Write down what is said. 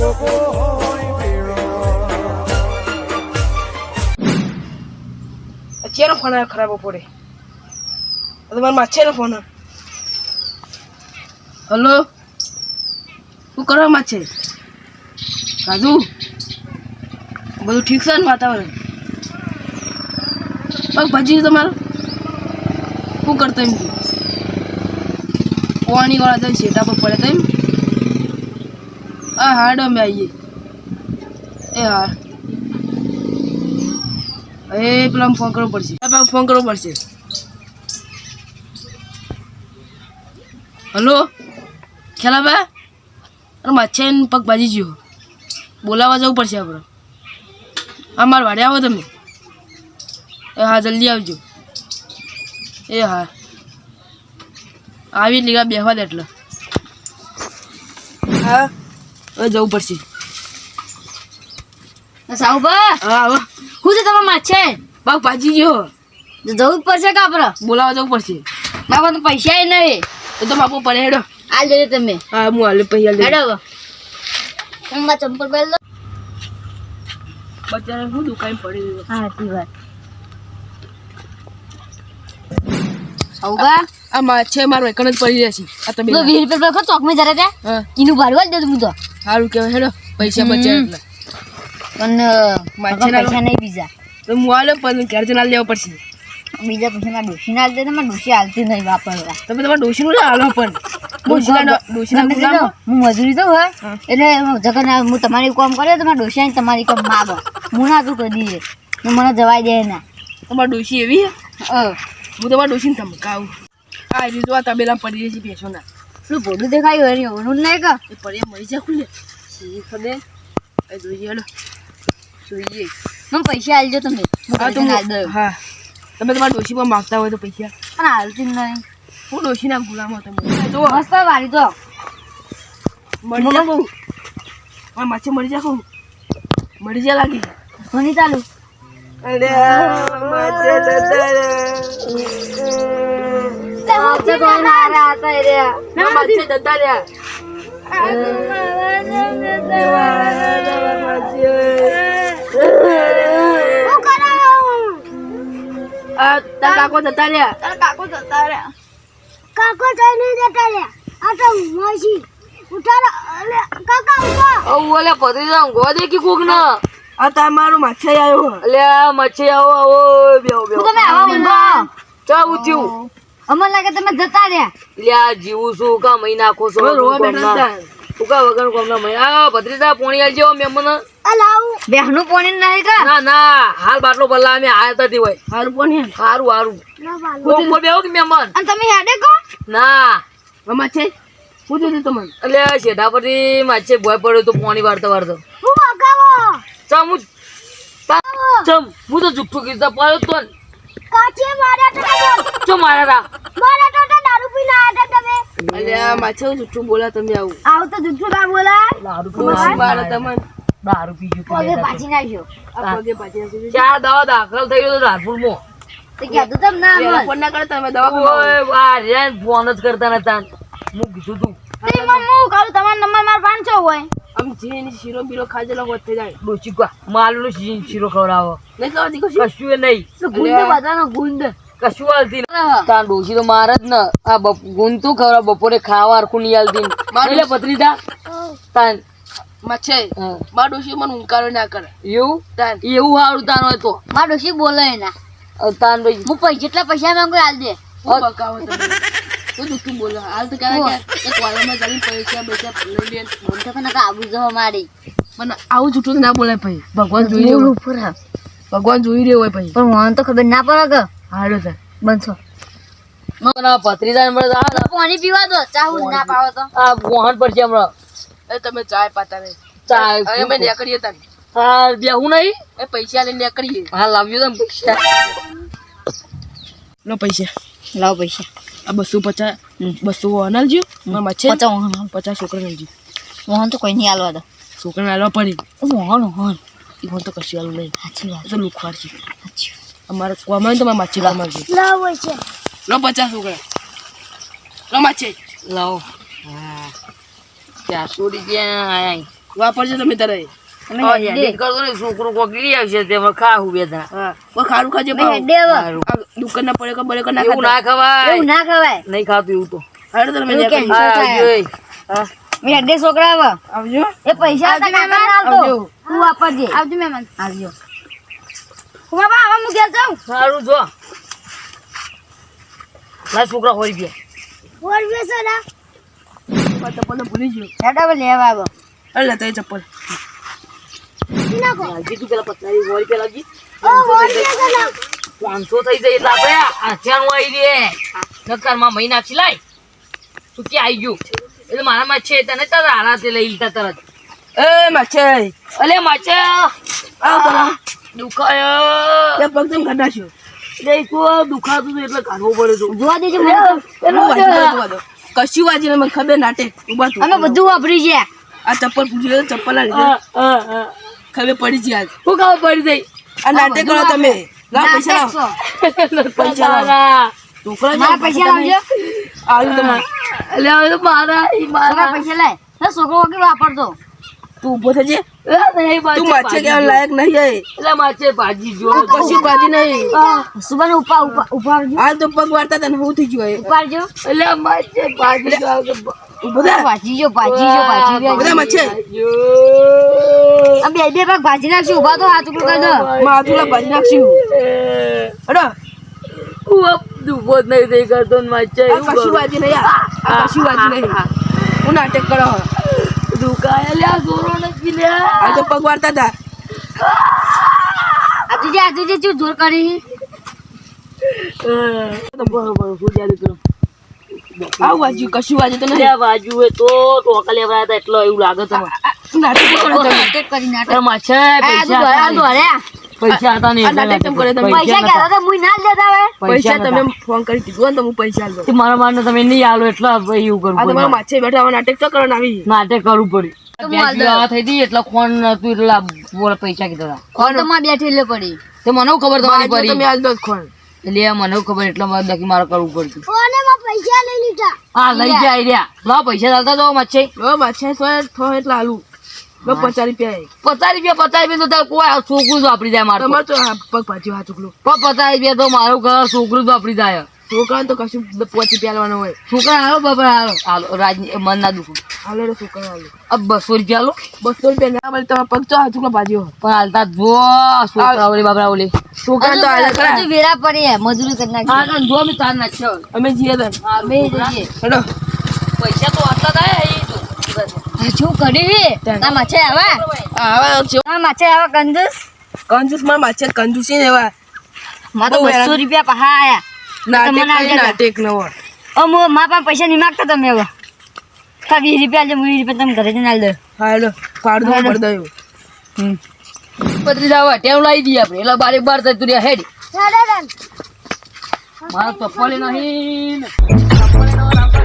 ચેનો phone આવ્યો ખરાબ પડે તમારા માછેનો ફોન. હલો, શું કરવા માછે? કાજુ બધું ઠીક છે ને? વાતાવરણ પગ ભાજી તમારું શું કરતો એમ? પાણી વાળા તમે શેટા પર પડે તેમ? હા હાડો અમે આવીએ. એ હા એ પેલા ફોન કરવો પડશે. ફોન કરવો પડશે. હલો ખેલાબા, અરે માછે પગ ભાજી ગયો, બોલાવા જવું પડશે આપણે. હા મારા વાડે આવો તમે. એ હા જલ્દી આવજો. એ હા આવી લીગા બેહવા દે એટલે. હા હવે જવું પડશે. સાહુબા હા હવે શું છે તમારા માછે? પગ ભાજી ગયો, જવું જ પડશે કે આપણે બોલાવા જવું પડશે. બાપા તો પૈસા નહીં એ તો બાપુ પડે હેડો. આ જોજો તમે. હા હું હાલે પૈસા લે હેડો તમે ચંપલ પહેર લો. બચારા હું દુકાન પડી ગયો. હા સાચી વાત. સાહુબા આ માછે મારો એકણ જ પડી જશે. આ તમે 20 રૂપિયા પર ચોકમાં જરા ત્યાં હા એનું ભાડું આલી દેજો હું તો. સારું કહેવાય હેડો. પૈસા બચાવે એટલે પણ માછેના પૈસા નહીં બીજા. તો હું હાલે પણ ઘેર જઈને લેવા પડશે. બીજા પૈસા મારા ડોશીને આલી દે તો મારા ડોશી હાલતી નહીં વાપરવા. તમે તમારા ડોશીનું ના હાલો પણ ડોશીના ગુલામ. હું મજૂરી તો હોય એટલે જગન હું તમારી કામ કરે તો મારા ડોશી તમારી કામ માગો. હું ના તું કદી મને જવાય દે ના. તમારી ડોશી એવી હે? હું હું તમારા ડોશીને ધમકાવું. આ રીતો આ તબેલા પડી રહી છે ભેંસોના. પેલું ભોડું દેખાયું હોય ઓનું જ નહીં કે એ પડ્યા મરી જાય ખુલ્લે ખબર. એ જોઈએ હેડો જોઈએ. મને પૈસા આલજો તમે. હા તો હા તમે તમારા ડોશી પર માગતા હોય તો પૈસા પણ હાલતી જ નહીં. હું ડોશીના ગુલામ હતો. જો મસ્ત વાળી તો મરી જા કહું. હા માછે મરી જા કહું. મરી જા લાગી. ઘણી ચાલુ. અરે માછે જતા રે. માછે જતા રહ્યા. તારા કાકો જતા રહ્યા. કાકો જઈને જતા રહ્યા. આ તો મોસી ઉઠાડો. અલે કાકા ઉઠો. ઓલે પતરી ગોદે કે કોક ના. આ તમારું માછે આવ્યો. અલે મચ્છી આવો બેહો બેહો. તમે આવો ઊંઘો. ચા ઉઠ્યું. અમને લાગે તમે જતા રહ્યા. લ્યા જીવું છું કા મહિના ખો છો. રોવા બેઠા હતા. ઉકા વગર કોમના મહિના. ભત્રીજા પોણી આલજો મેમન. અલાઉ બેહનું પોણી નહીં કા? ના ના હાલ બાટલો બલ્લા અમે આયા તા હોય. હારું કોણ હારું હારું. ના બાલો. ઉપર બેહો કે મેમન. અને તમે હેડે કો? ના માછે શું થયું તમને? એટલે શેઠા પરથી માછે ભોય પડ્યો તો પોણી વાળતો વાળતો. હું અગાવો. ચમ હું તો જુઠ્ઠું કીધું પડ્યો તો ને. કાચે માર્યા તો તમે. ચો મારા મારા તો દારૂ પીને આયા તમે. અલ્યા માછે જુઠ્ઠું બોલા તમે આવું. આવ તો જુઠ્ઠું ના બોલાય. દારૂ ડોશી મારે તમને દારૂ પીજો પગે પાછી નાખ્યો. આ પગે પાછી નાખી. ચાર દવા દાખલ થઈ ગયો રાજપુરમાં. તો કીધું તમ ના પેલા મન. ફોન ના કરે તમે દવાખાના ઓય આ રે ફોન જ કરતા નતા. હું કીધું તું તે મન હું કહું તમારો નંબર માર 500 હોય. આમ જે શીરો બીરો ખાજેલો હોત થઈ જાય. ડોચી કા માલનો શીરો ખવડાવો. નહીં ખાવાતી કશું? કશું એ નહીં. ગુંદ બધાનો ગુંદ. કશું હાલતી તાર ડોશી તો મારે જ ને. આ ગુંદ તું ખવડાવ બપોરે ખાવા હરખું નહીં હાલતી. એટલે પતરીદા તાન માછે મારા ડોશી મને ઊંકારો ના કરે. એવું તાન એવું સારું તાન હોય તો માર ડોશી બોલે ના. તાન ભાઈ હું જેટલા પૈસા માંગુ હાલ દે. હું બકાવો તમે તો દુઃખી બોલો. હાલ તો ક્યારે એક વાળામાં જઈને પૈસા લઈ લે. બોલ તો કને આબુ જો મારી. મને આવું જૂઠું ના બોલાય ભાઈ. ભગવાન જોઈ રહ્યો. ભગવાન જોઈ રહ્યો હોય ભાઈ. પણ મને તો ખબર ના પડે કે હાલો સર બનશો. પતરીદા પાણી પીવા દો. ચાહુ ના પાવો તો આ વહાણ પર છે હમણાં. એ તમે ચાય પાતા નહીં. ચા અમે નીકળીએ તાન. હા બેહું નહીં. એ પૈસા લઈને નીકળીએ. હા લાવ્યો તમે પૈસા. લો પૈસા લાવ પૈસા. આ 250 200 અનાલજો. માછે 50 છોકરા નાલજો. મોહન તો કોઈ નહીં હાલવા દો. છોકરા હાલવા પડી. મોહન એ તો કશું હાલું નહીં. સાચી વાત. તો લુખવાડ છે. અમારે કોમાં તો માછી લાવ મારજો. લાવ છે. લો 50 છોકરા. લો માછે લાવો. હા 400 રૂપિયા આયા. વાપરજો તમે તારે એડિટ કરતો ને છોકરો કોક લઈ આવશે તેમાં ખાવું બે દાણા હા કોઈ ખારું ખાજે મેં હેડે હવે. દુકાન ના પડે બળે ના એવું ના ખવાય એવું ના ખવાય. નહીં ખાતું એવું તો હાડો તમે એવું કેમ? હા મેં હેડે છોકરા હવે. આવજો એ પૈસા હતા કાકા ના આલતો. આવજો. તું વાપરજે. આવજો મહેમાન. આવજો. કુમાબા હવે હું ઘેર જાઉં. સારું જો ના છોકરા હોય ગયા બોલ બેસો ના. ચપ્પલ ભૂલી ગયો હેડો હવે લેવા આવો. અરે લેતા ચપ્પલ કીધું પેલા 50 હોય પેલા જી ઓ બોલ બેસો ના. 500 થઈ જાય એટલે આપણે આઠિયાનું આવી રે નકારમાં મહિના ખીલાય તું ક્યાં આવી ગયું એટલે મારામાં છે તને તરત આરાતે લઈ લીધા તરત એ માછે અલે માચે આવ બરા દુખાય એ પગ તેમ કાઢાશો લે તો દુખાતું હતું એટલે કાઢવો પડે તો જોવા દેજો મને. જોવા દો કશું વાજી મને ખબર નાટે ઉભા તું અમે બધું વાપરી છે. આ ચપ્પલ પૂછી લે ચપ્પલ ના લીધે ખબર પડી છે આજ હું ખાવ પડી જઈ આ નાટક કરો તમે લાવ પૈસા લાવ પૈસા લાવ છોકરા મારા પૈસા લાવજો. આવ્યું તમારે એટલે હવે તો મારા ઈ તમારા મારા પૈસા લાય. ના છોકરો વગર વાપરતો. તું ઉભો થજે નહીં તું માછે કેવા લાયક નહીં હે એટલે માચે ભાજી જો કશું બાજી નહીં સુબાને ઉપાડજો. હાલ તો પગ વાળતા તને હું થઈ ગયું હે ઉપાડજો. એટલે માચે ભાજી જો ઉભો થા ભાજીજો ભાજી. બધા માછે આ બે ભાગ ભાજી નાખશું. ઉભા તો હાથ ઉપર કરી દો. માથુલા બાજી નાખશું અડો દુખો જ નહીં થઈ કરતો ને માચે આ કશું બાજી નહીં આ કશું બાજી નહીં હું નાટક કરો દુખાય લે જોરો નથી લે આ તો પગ વાળતા હતા આજુ જે જોર કરી. બરોબર હું જ્યારે કરો આવું વાજ્યું કશું વાજ્યું તો નહીં લે બાજુ હોય તો ટોકા લેવા હતા એટલે એવું લાગે તમને નાટક કરો તમે નાટક કરી નાટક. એ માછે આ દોડ્યા. પૈસા હતા ને આ નાટક કેમ કરે તમે? પૈસા ક્યાં હતા? મુઈ ના જ દેતા હવે. પૈસા તમે ફોન કરી દીધું ને તો હું પૈસા આલ દઉં મારા મારને તમે નહીં આલો એટલે એવું આ કરવું તમારા માછે બેઠા હવે નાટક તો કરવાનું આવી નાટક કરવું પડ્યું તો હું આલ દઉં. આ થઈ હતી એટલે ફોન નતું એટલે બોલ પૈસા કીધા હતા કોણ તો માં બેઠી એટલે પડી. તે મને ખબર તમારી બાજુ તમે પડી આલ દો જ ખોણ એટલે મને ખબર એટલે મારે કરવું પડતું કોને માં પૈસા લઈ લીધા. હા લઈ જાય રહ્યા લાવ પૈસા ચાલતા તો મચ્છે લો માછે સો એટલે આલુ લો 50 રૂપિયા 50 રૂપિયા તો તાર કોઈ છોકરું જ વાપરી જાય મારું તમારે તો આ પગ ભાજ્યો હા ચૂકલો પણ 50 રૂપિયા તો મારું ઘર છોકરું જ વાપરી જાય છોકરાને તો કશું 5 રૂપિયા લેવાનો હોય છોકરા હાલો બાપા હાલો હાલો રાજ મન ના દુખો હાલો રે છોકરા હાલો अब 200 રૂપિયા લો 200 રૂપિયા ના મળે તમારા પગ તો હા ચૂકલો ભાજ્યો પણ હાલતા જો છોકરા ઓલી બાપરા ઓલી છોકરાને તો હાલે ખરા હજુ વેરા પડી હે, મજૂરી કરી નાખી. હા કાન જો મે તાર નાખ્યો અમે જીએ તન હા બે જઈએ. હેડો પૈસા તો આટલા થાય એ તો હજુ કરી ના માછે આવા આવા છે ના માછે આવા કંજૂસ. કંજૂસ માં માછે કંજૂસી ને એવા માં તો બહુ હેરાન. 200 રૂપિયા પહા આયા. નાટક તમને કઈ નાટક નવો અમો માં પાસે પૈસા નહીં માગતા તમે હવે. કા 20 રૂપિયા લે 20 રૂપિયા તમે ઘરે જઈને આલ દો. હા હેડો ફાડ દો પડ દયો પત્રી જાવા ટેવ લાવી દઈએ આપણે એટલે બારે બાર થઈ તું હેડ મારા ચપ્પલ નહીં ચપ્પલ